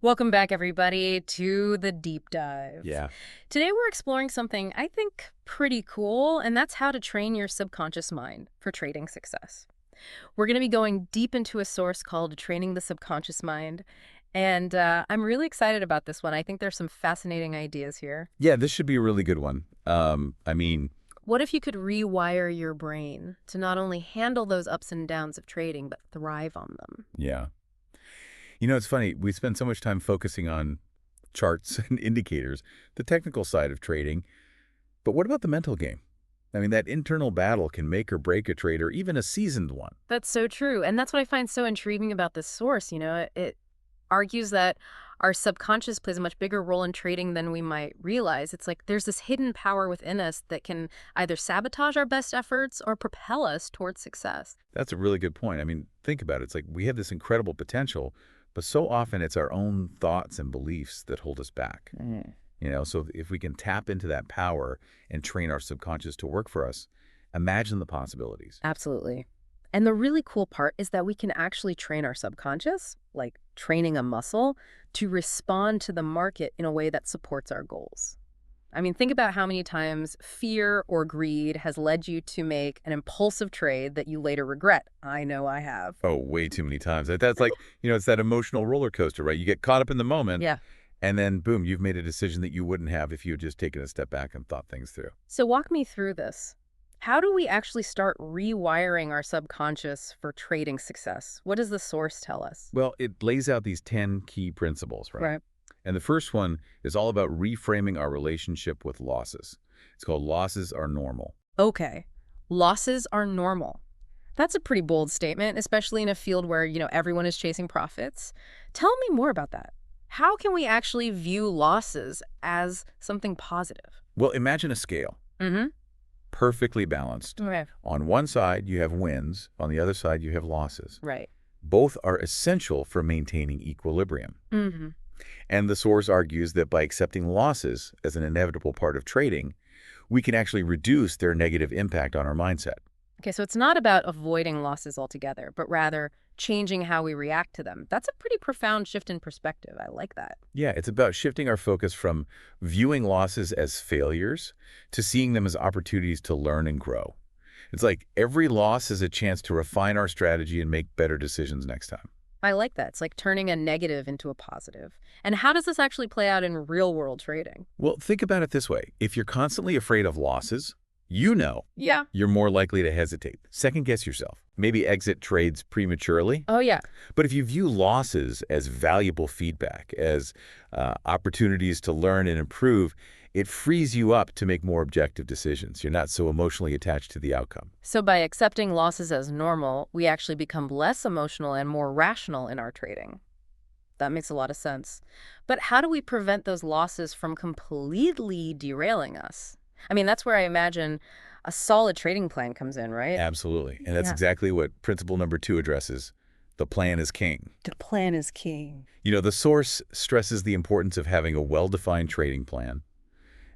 Welcome back, everybody, to the deep dive. Yeah, Today, we're exploring something I think pretty cool, and that's how to train your subconscious mind for trading success. We're going to be going deep into a source called Training the Subconscious Mind, and I'm really excited about this one. I think there's some fascinating ideas here. yeah, this should be a really good one. I mean, What if you could rewire your brain to not only handle those ups and downs of trading, but thrive on them? yeah. It's funny. We spend so much time focusing on charts and indicators, the technical side of trading. But what about the mental game? I mean, that internal battle can make or break a trader, even a seasoned one. That's so true. And that's what I find so intriguing about this source. It argues that our subconscious plays a much bigger role in trading than we might realize. It's like there's this hidden power within us that can either sabotage our best efforts or propel us towards success. That's a really good point. I mean, think about it. It's like we have this incredible potential, but so often it's our own thoughts and beliefs that hold us back. So if we can tap into that power and train our subconscious to work for us, imagine the possibilities. Absolutely. And the really cool part is that we can actually train our subconscious, like training a muscle, to respond to the market in a way that supports our goals. I mean, think about how many times fear or greed has led you to make an impulsive trade that you later regret. I know I have. Oh, way too many times. That's like, it's that emotional roller coaster, right? You get caught up in the moment, Yeah. and then boom, you've made a decision that you wouldn't have if you had just taken a step back and thought things through. So walk me through this. How do we actually start rewiring our subconscious for trading success? What does the source tell us? Well, it lays out these 10 key principles, right? Right. And the first one is all about reframing our relationship with losses. It's called losses are normal. Okay. Losses are normal. That's a pretty bold statement, especially in a field where, everyone is chasing profits. Tell me more about that. How can we actually view losses as something positive? Well, imagine a scale, Mm-hmm. perfectly balanced. Okay. On one side, you have wins. On the other side, you have losses. Right. Both are essential for maintaining equilibrium. Mm-hmm. And the source argues that by accepting losses as an inevitable part of trading, we can actually reduce their negative impact on our mindset. Okay, so it's not about avoiding losses altogether, but rather changing how we react to them. That's a pretty profound shift in perspective. I like that. Yeah, it's about shifting our focus from viewing losses as failures to seeing them as opportunities to learn and grow. It's like every loss is a chance to refine our strategy and make better decisions next time. I like that. It's like turning a negative into a positive. And how does this actually play out in real world trading? Well, think about it this way. If you're constantly afraid of losses, you know Yeah. you're more likely to hesitate. Second guess yourself. Maybe exit trades prematurely. Oh, yeah. But if you view losses as valuable feedback, as opportunities to learn and improve, it frees you up to make more objective decisions. You're not so emotionally attached to the outcome. So by accepting losses as normal, we actually become less emotional and more rational in our trading. That makes a lot of sense. But how do we prevent those losses from completely derailing us? I mean, that's where I imagine a solid trading plan comes in, right? Absolutely. And that's Yeah. exactly what principle number 2 addresses. The plan is king. The plan is king. The source stresses the importance of having a well-defined trading plan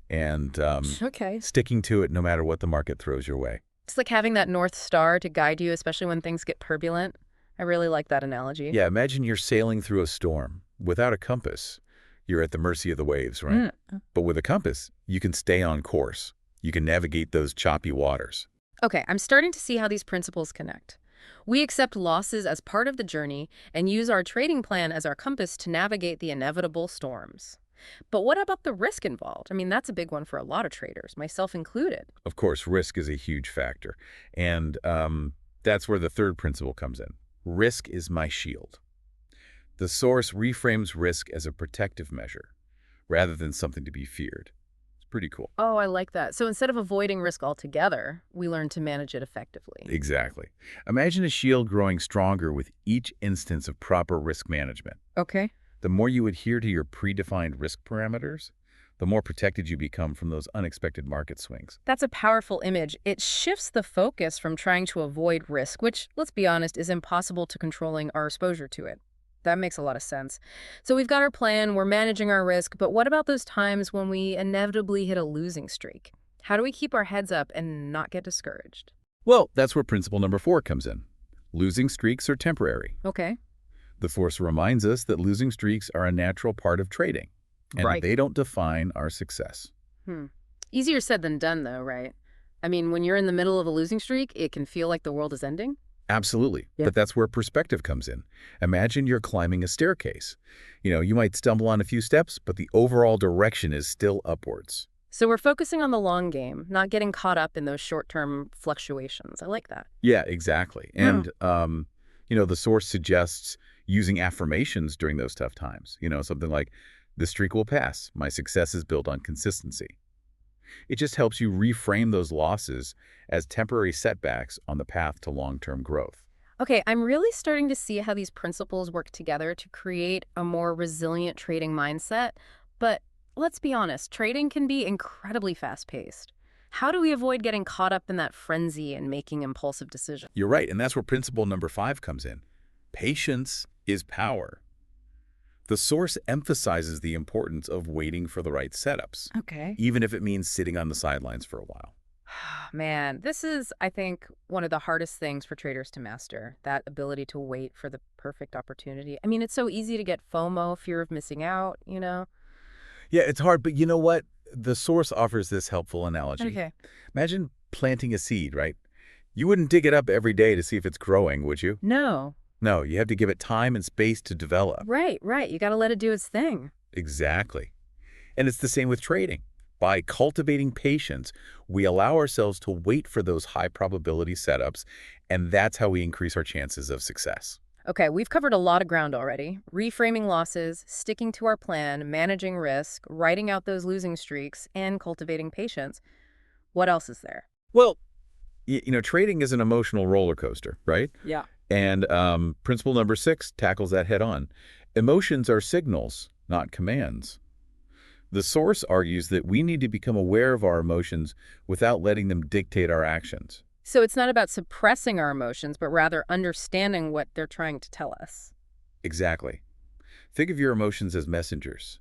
and Okay. sticking to it no matter what the market throws your way. It's like having that North Star to guide you, especially when things get turbulent. I really like that analogy. Yeah, imagine you're sailing through a storm. Without a compass, you're at the mercy of the waves, right? But with a compass, you can stay on course. You can navigate those choppy waters. Okay, I'm starting to see how these principles connect. We accept losses as part of the journey and use our trading plan as our compass to navigate the inevitable storms. But what about the risk involved? I mean, that's a big one for a lot of traders, myself included. Of course, risk is a huge factor. And that's where the third principle comes in. Risk is my shield. The source reframes risk as a protective measure rather than something to be feared. It's pretty cool. Oh, I like that. So instead of avoiding risk altogether, we learn to manage it effectively. Exactly. Imagine a shield growing stronger with each instance of proper risk management. Okay. The more you adhere to your predefined risk parameters, the more protected you become from those unexpected market swings. That's a powerful image. It shifts the focus from trying to avoid risk, which, let's be honest, is impossible to controlling our exposure to it. That makes a lot of sense. So we've got our plan, we're managing our risk, but what about those times when we inevitably hit a losing streak? How do we keep our heads up and not get discouraged? Well, that's where principle number 4 comes in. Losing streaks are temporary. Okay. The source reminds us that losing streaks are a natural part of trading, and Right. they don't define our success. Hmm. Easier said than done, though, right? I mean, when you're in the middle of a losing streak, it can feel like the world is ending. Absolutely. Yeah. But that's where perspective comes in. Imagine you're climbing a staircase. You might stumble on a few steps, but the overall direction is still upwards. So we're focusing on the long game, not getting caught up in those short-term fluctuations. I like that. Yeah, exactly. Hmm. And, the source suggests using affirmations during those tough times. Something like, the streak will pass. My success is built on consistency. It just helps you reframe those losses as temporary setbacks on the path to long-term growth. Okay, I'm really starting to see how these principles work together to create a more resilient trading mindset. But let's be honest, trading can be incredibly fast-paced. How do we avoid getting caught up in that frenzy and making impulsive decisions? You're right, and that's where principle number 5 comes in. Patience is power. The source emphasizes the importance of waiting for the right setups, Okay. even if it means sitting on the sidelines for a while. Man, this is, I think, one of the hardest things for traders to master, that ability to wait for the perfect opportunity. I mean, it's so easy to get FOMO, fear of missing out. Yeah, it's hard, but you know what? The source offers this helpful analogy. Okay. Imagine planting a seed, right? You wouldn't dig it up every day to see if it's growing, would you? No. No, you have to give it time and space to develop. Right, right. You got to let it do its thing. Exactly. And it's the same with trading. By cultivating patience, we allow ourselves to wait for those high probability setups, and that's how we increase our chances of success. Okay, we've covered a lot of ground already. Reframing losses, sticking to our plan, managing risk, writing out those losing streaks, and cultivating patience. What else is there? Well, trading is an emotional roller coaster, right? Yeah. And principle number 6 tackles that head on. Emotions are signals, not commands. The source argues that we need to become aware of our emotions without letting them dictate our actions. So it's not about suppressing our emotions, but rather understanding what they're trying to tell us. Exactly. Think of your emotions as messengers.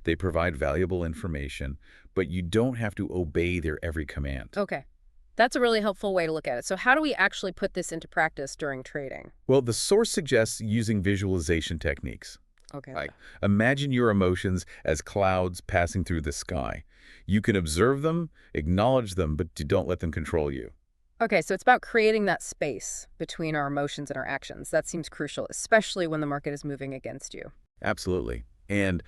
They provide valuable information, but you don't have to obey their every command. Okay. That's a really helpful way to look at it. So how do we actually put this into practice during trading? Well, the source suggests using visualization techniques. Okay. Like, imagine your emotions as clouds passing through the sky. You can observe them, acknowledge them, but you don't let them control you. Okay, so it's about creating that space between our emotions and our actions. That seems crucial, especially when the market is moving against you. Absolutely. And,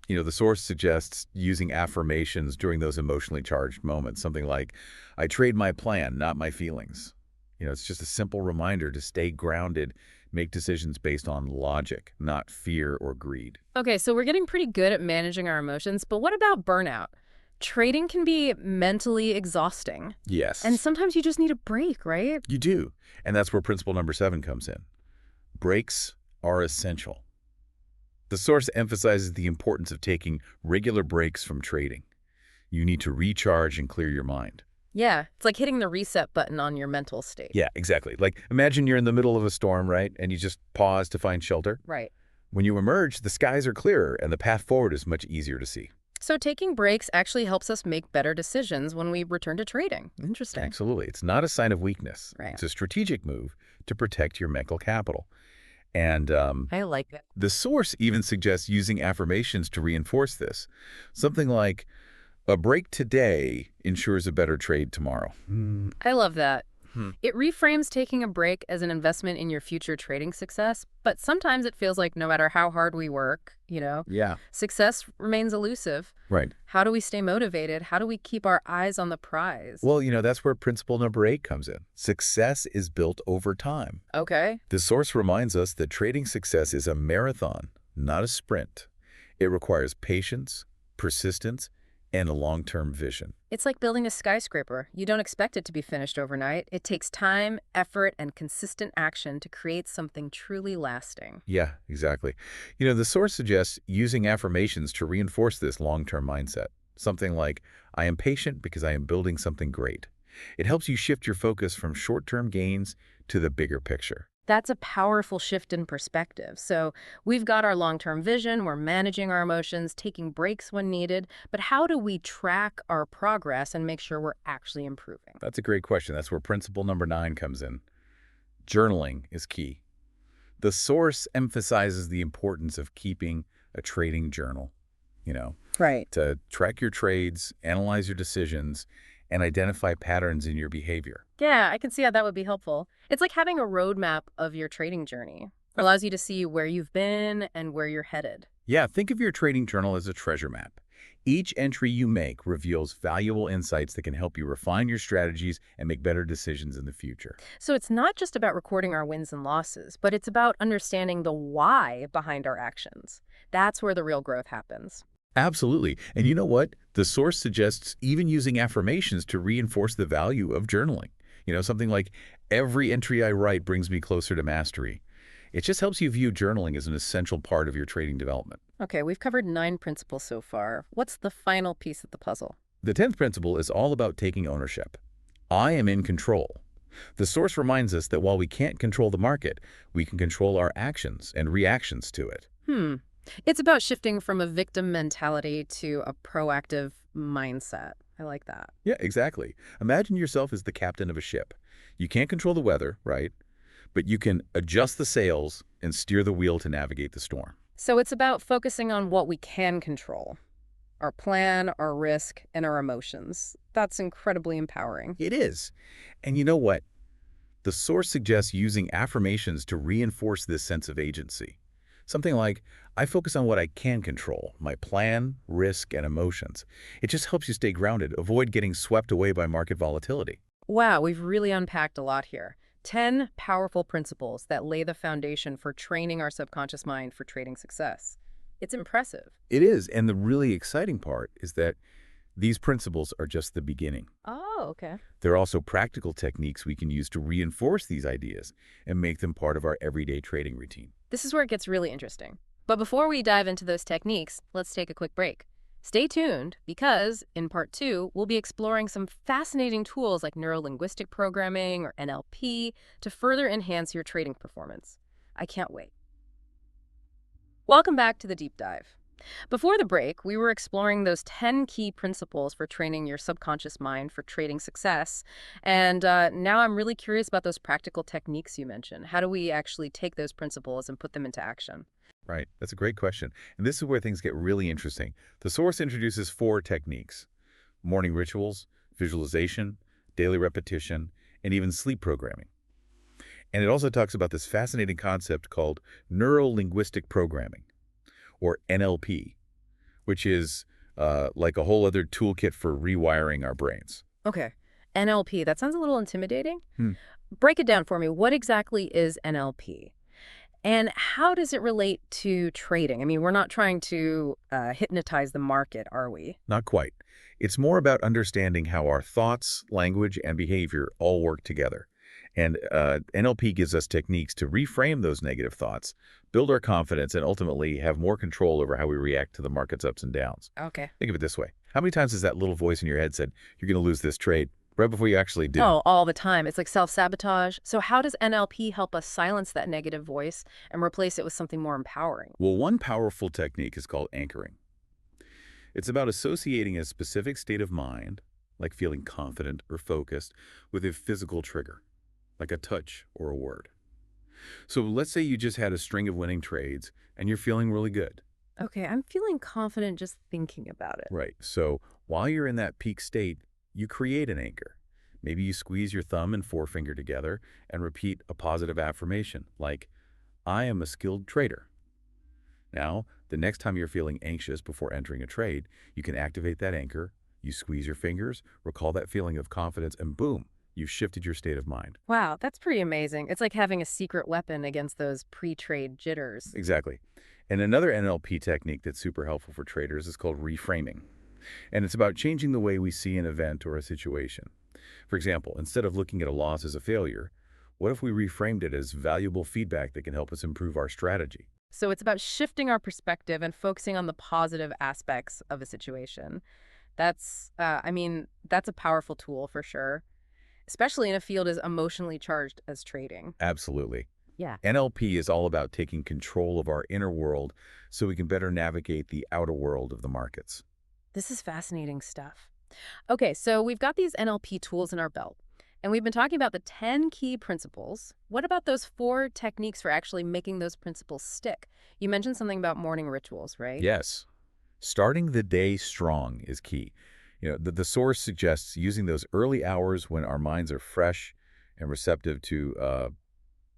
the source suggests using affirmations during those emotionally charged moments. Something like, I trade my plan, not my feelings. It's just a simple reminder to stay grounded, make decisions based on logic, not fear or greed. Okay, so we're getting pretty good at managing our emotions, but what about burnout? Trading can be mentally exhausting, and Yes, sometimes you just need a break, right? you do. And that's where principle number 7 comes in. Breaks are essential. The source emphasizes the importance of taking regular breaks from trading. You need to recharge and clear your mind. Yeah, it's like hitting the reset button on your mental state. Yeah, exactly. Like, imagine you're in the middle of a storm, right? And you just pause to find shelter. Right. When you emerge, the skies are clearer and the path forward is much easier to see. So taking breaks actually helps us make better decisions when we return to trading. Interesting. Absolutely. It's not a sign of weakness. Right. It's a strategic move to protect your mental capital. And I like it. the source even suggests using affirmations to reinforce this. Something like, a break today ensures a better trade tomorrow. I love that. Hmm. It reframes taking a break as an investment in your future trading success, but sometimes it feels like no matter how hard we work, Yeah. success remains elusive. Right. How do we stay motivated? How do we keep our eyes on the prize? Well, that's where principle number 8 comes in. Success is built over time. Okay. The source reminds us that trading success is a marathon, not a sprint. It requires patience, persistence, and a long-term vision. It's like building a skyscraper. You don't expect it to be finished overnight. It takes time, effort, and consistent action to create something truly lasting. Yeah, exactly. The source suggests using affirmations to reinforce this long-term mindset. Something like, I am patient because I am building something great. It helps you shift your focus from short-term gains to the bigger picture. That's a powerful shift in perspective. So we've got our long-term vision, we're managing our emotions, taking breaks when needed, but how do we track our progress and make sure we're actually improving? That's a great question. That's where principle number 9 comes in. Journaling is key. The source emphasizes the importance of keeping a trading journal, you know, Right. to track your trades, analyze your decisions, and identify patterns in your behavior. Yeah, I can see how that would be helpful. It's like having a roadmap of your trading journey. Allows you to see where you've been and where you're headed. Yeah, think of your trading journal as a treasure map. Each entry you make reveals valuable insights that can help you refine your strategies and make better decisions in the future. So it's not just about recording our wins and losses, but it's about understanding the why behind our actions. That's where the real growth happens. Absolutely. And you know what? The source suggests even using affirmations to reinforce the value of journaling. Something like, every entry I write brings me closer to mastery. It just helps you view journaling as an essential part of your trading development. Okay, we've covered 9 principles so far. What's the final piece of the puzzle? The 10th principle is all about taking ownership. I am in control. The source reminds us that while we can't control the market, we can control our actions and reactions to it. Hmm. It's about shifting from a victim mentality to a proactive mindset. I like that. Yeah, exactly. Imagine yourself as the captain of a ship. You can't control the weather, right? But you can adjust the sails and steer the wheel to navigate the storm. So it's about focusing on what we can control: our plan, our risk, and our emotions. That's incredibly empowering. It is. And you know what? The source suggests using affirmations to reinforce this sense of agency. Something like, I focus on what I can control, my plan, risk, and emotions. It just helps you stay grounded, avoid getting swept away by market volatility. Wow, we've really unpacked a lot here. 10 powerful principles that lay the foundation for training our subconscious mind for trading success. It's impressive. It is, and the really exciting part is that these principles are just the beginning. Oh, okay. There are also practical techniques we can use to reinforce these ideas and make them part of our everyday trading routine. This is where it gets really interesting. But before we dive into those techniques, let's take a quick break. Stay tuned because in part 2, we'll be exploring some fascinating tools like neuro-linguistic programming or NLP to further enhance your trading performance. I can't wait. Welcome back to the deep dive. Before the break, we were exploring those 10 key principles for training your subconscious mind for trading success. And now I'm really curious about those practical techniques you mentioned. How do we actually take those principles and put them into action? Right, that's a great question. And this is where things get really interesting. The source introduces 4 techniques: morning rituals, visualization, daily repetition, and even sleep programming. And it also talks about this fascinating concept called neuro-linguistic programming, or NLP, which is like a whole other toolkit for rewiring our brains. Okay. NLP, that sounds a little intimidating. Hmm. Break it down for me. What exactly is NLP? And how does it relate to trading? I mean, we're not trying to hypnotize the market, are we? Not quite. It's more about understanding how our thoughts, language, and behavior all work together. And NLP gives us techniques to reframe those negative thoughts, build our confidence, and ultimately have more control over how we react to the market's ups and downs. Okay. Think of it this way. How many times has that little voice in your head said, you're going to lose this trade, right before you actually did? Oh, all the time. It's like self-sabotage. So how does NLP help us silence that negative voice and replace it with something more empowering? Well, one powerful technique is called anchoring. It's about associating a specific state of mind, like feeling confident or focused, with a physical trigger, like a touch or a word. So let's say you just had a string of winning trades and you're feeling really good. Okay, I'm feeling confident just thinking about it. Right. So while you're in that peak state, you create an anchor. Maybe you squeeze your thumb and forefinger together and repeat a positive affirmation like, I am a skilled trader. Now, the next time you're feeling anxious before entering a trade, you can activate that anchor, you squeeze your fingers, recall that feeling of confidence, and boom, you've shifted your state of mind. Wow, that's pretty amazing. It's like having a secret weapon against those pre-trade jitters. Exactly. And another NLP technique that's super helpful for traders is called reframing. And it's about changing the way we see an event or a situation. For example, instead of looking at a loss as a failure, what if we reframed it as valuable feedback that can help us improve our strategy? So it's about shifting our perspective and focusing on the positive aspects of a situation. That's a powerful tool for sure, especially in a field as emotionally charged as trading. Absolutely. Yeah. NLP is all about taking control of our inner world so we can better navigate the outer world of the markets. This is fascinating stuff. Okay, so we've got these NLP tools in our belt. And we've been talking about the 10 key principles. What about those 4 techniques for actually making those principles stick? You mentioned something about morning rituals, right? Yes. Starting the day strong is key. The source suggests using those early hours when our minds are fresh and receptive to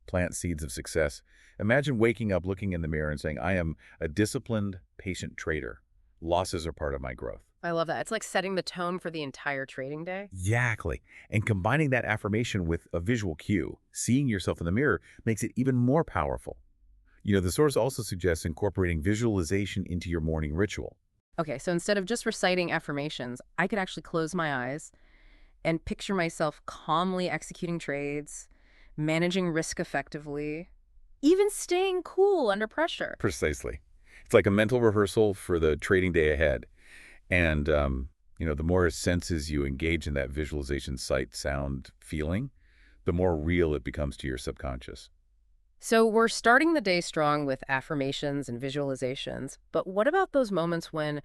plant seeds of success. Imagine waking up, looking in the mirror and saying, I am a disciplined, patient trader. Losses are part of my growth. I love that. It's like setting the tone for the entire trading day. Exactly. And combining that affirmation with a visual cue, seeing yourself in the mirror, makes it even more powerful. The source also suggests incorporating visualization into your morning ritual. Okay, so instead of just reciting affirmations, I could actually close my eyes and picture myself calmly executing trades, managing risk effectively, even staying cool under pressure. Precisely. It's like a mental rehearsal for the trading day ahead. And, the more senses you engage in that visualization, sight, sound, feeling, the more real it becomes to your subconscious. So we're starting the day strong with affirmations and visualizations, but what about those moments when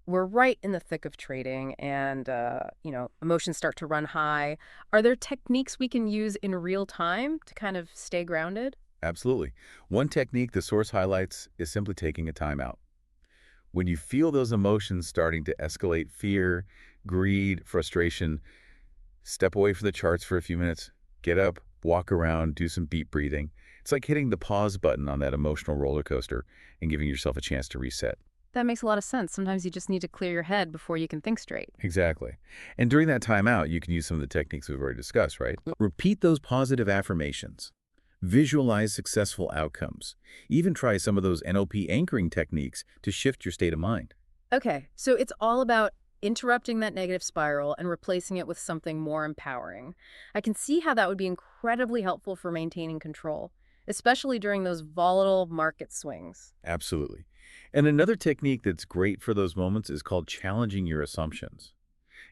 we're right in the thick of trading and, emotions start to run high? Are there techniques we can use in real time to kind of stay grounded? Absolutely. One technique the source highlights is simply taking a timeout. When you feel those emotions starting to escalate, fear, greed, frustration, step away from the charts for a few minutes, get up, walk around, do some deep breathing. It's like hitting the pause button on that emotional roller coaster and giving yourself a chance to reset. That makes a lot of sense. Sometimes you just need to clear your head before you can think straight. Exactly. And during that time out, you can use some of the techniques we've already discussed, right? Repeat those positive affirmations. Visualize successful outcomes. Even try some of those NLP anchoring techniques to shift your state of mind. Okay, so it's all about interrupting that negative spiral and replacing it with something more empowering. I can see how that would be incredibly helpful for maintaining control, especially during those volatile market swings. Absolutely. And another technique that's great for those moments is called challenging your assumptions.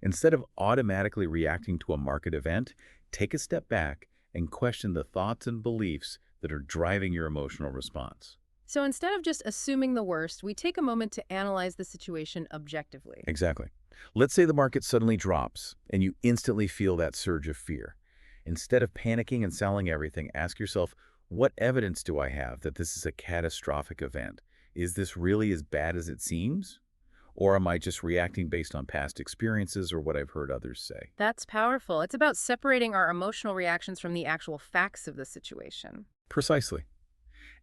Instead of automatically reacting to a market event, take a step back and question the thoughts and beliefs that are driving your emotional response. So instead of just assuming the worst, we take a moment to analyze the situation objectively. Exactly. Let's say the market suddenly drops and you instantly feel that surge of fear. Instead of panicking and selling everything, ask yourself, what evidence do I have that this is a catastrophic event? Is this really as bad as it seems? Or am I just reacting based on past experiences or what I've heard others say? That's powerful. It's about separating our emotional reactions from the actual facts of the situation. Precisely.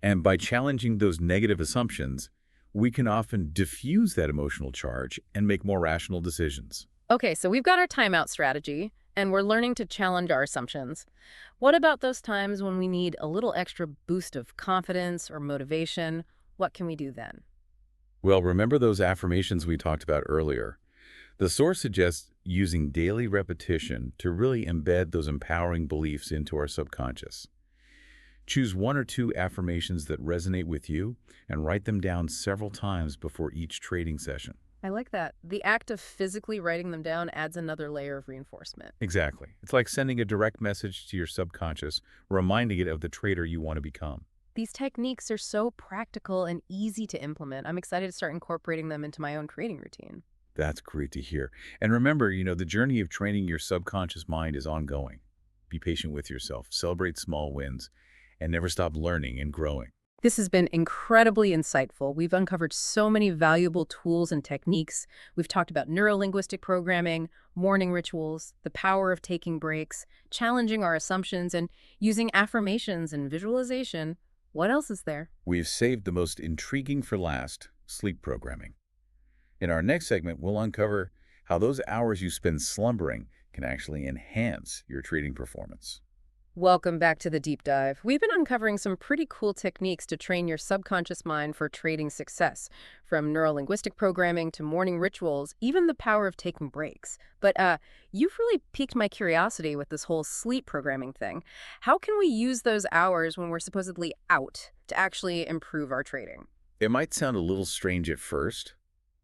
And by challenging those negative assumptions, we can often diffuse that emotional charge and make more rational decisions. Okay, so we've got our timeout strategy, and we're learning to challenge our assumptions. What about those times when we need a little extra boost of confidence or motivation? What can we do then? Well, remember those affirmations we talked about earlier? The source suggests using daily repetition to really embed those empowering beliefs into our subconscious. Choose one or two affirmations that resonate with you and write them down several times before each trading session. I like that. The act of physically writing them down adds another layer of reinforcement. Exactly. It's like sending a direct message to your subconscious, reminding it of the trader you want to become. These techniques are so practical and easy to implement. I'm excited to start incorporating them into my own trading routine. That's great to hear. And remember, the journey of training your subconscious mind is ongoing. Be patient with yourself, celebrate small wins, and never stop learning and growing. This has been incredibly insightful. We've uncovered so many valuable tools and techniques. We've talked about neuro-linguistic programming, morning rituals, the power of taking breaks, challenging our assumptions, and using affirmations and visualization. What else is there? We've saved the most intriguing for last, sleep programming. In our next segment, we'll uncover how those hours you spend slumbering can actually enhance your trading performance. Welcome back to the deep dive. We've been uncovering some pretty cool techniques to train your subconscious mind for trading success, from neurolinguistic programming to morning rituals, even the power of taking breaks. But you've really piqued my curiosity with this whole sleep programming thing. How can we use those hours when we're supposedly out to actually improve our trading? It might sound a little strange at first,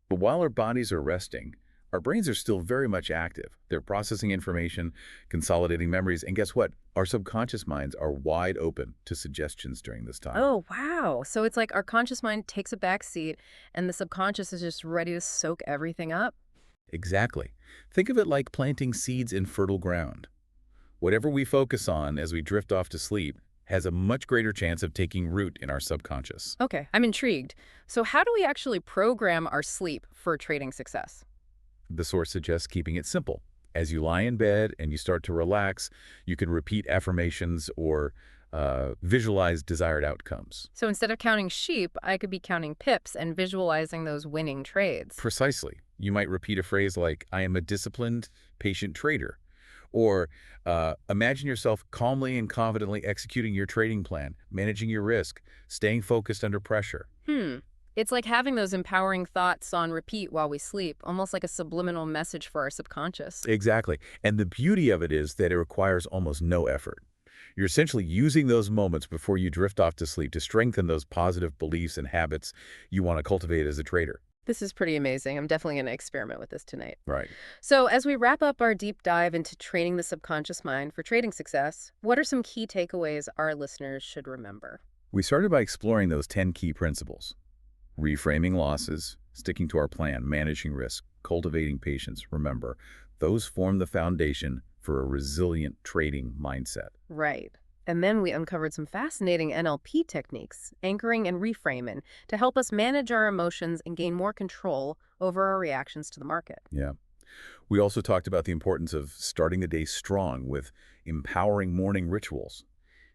but while our bodies are resting, our brains are still very much active. They're processing information, consolidating memories, and guess what? Our subconscious minds are wide open to suggestions during this time. Oh, wow. So it's like our conscious mind takes a back seat and the subconscious is just ready to soak everything up? Exactly. Think of it like planting seeds in fertile ground. Whatever we focus on as we drift off to sleep has a much greater chance of taking root in our subconscious. Okay, I'm intrigued. So how do we actually program our sleep for trading success? The source suggests keeping it simple. As you lie in bed and you start to relax, you can repeat affirmations or visualize desired outcomes. So instead of counting sheep, I could be counting pips and visualizing those winning trades. Precisely. You might repeat a phrase like, I am a disciplined, patient trader. Or imagine yourself calmly and confidently executing your trading plan, managing your risk, staying focused under pressure. Hmm. It's like having those empowering thoughts on repeat while we sleep, almost like a subliminal message for our subconscious. Exactly. And the beauty of it is that it requires almost no effort. You're essentially using those moments before you drift off to sleep to strengthen those positive beliefs and habits you want to cultivate as a trader. This is pretty amazing. I'm definitely going to experiment with this tonight. Right. So, as we wrap up our deep dive into training the subconscious mind for trading success, what are some key takeaways our listeners should remember? We started by exploring those 10 key principles. Reframing losses, sticking to our plan, managing risk, cultivating patience. Remember, those form the foundation for a resilient trading mindset. Right. And then we uncovered some fascinating NLP techniques, anchoring and reframing, to help us manage our emotions and gain more control over our reactions to the market. Yeah. We also talked about the importance of starting the day strong with empowering morning rituals,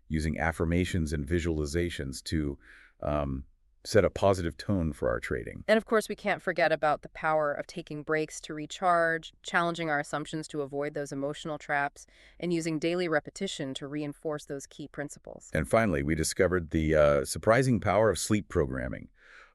using affirmations and visualizations to um, set a positive tone for our trading. And of course, we can't forget about the power of taking breaks to recharge, challenging our assumptions to avoid those emotional traps, and using daily repetition to reinforce those key principles. And finally, we discovered the surprising power of sleep programming,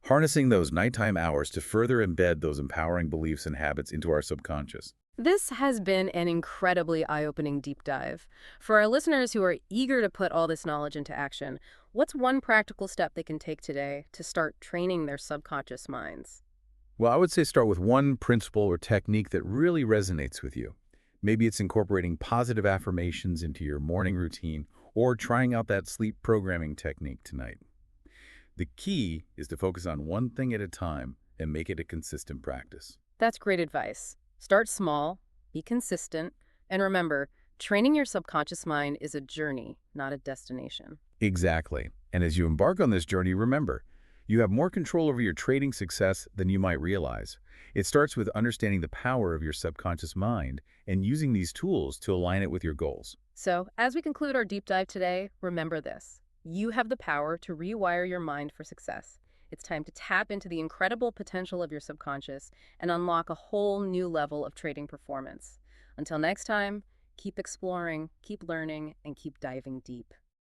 harnessing those nighttime hours to further embed those empowering beliefs and habits into our subconscious. This has been an incredibly eye-opening deep dive. For our listeners who are eager to put all this knowledge into action, what's one practical step they can take today to start training their subconscious minds? Well, I would say start with one principle or technique that really resonates with you. Maybe it's incorporating positive affirmations into your morning routine or trying out that sleep programming technique tonight. The key is to focus on one thing at a time and make it a consistent practice. That's great advice. Start small, be consistent, and remember, training your subconscious mind is a journey, not a destination. Exactly. And as you embark on this journey, remember, you have more control over your trading success than you might realize. It starts with understanding the power of your subconscious mind and using these tools to align it with your goals. So, as we conclude our deep dive today, remember this. You have the power to rewire your mind for success. It's time to tap into the incredible potential of your subconscious and unlock a whole new level of trading performance. Until next time, keep exploring, keep learning, and keep diving deep.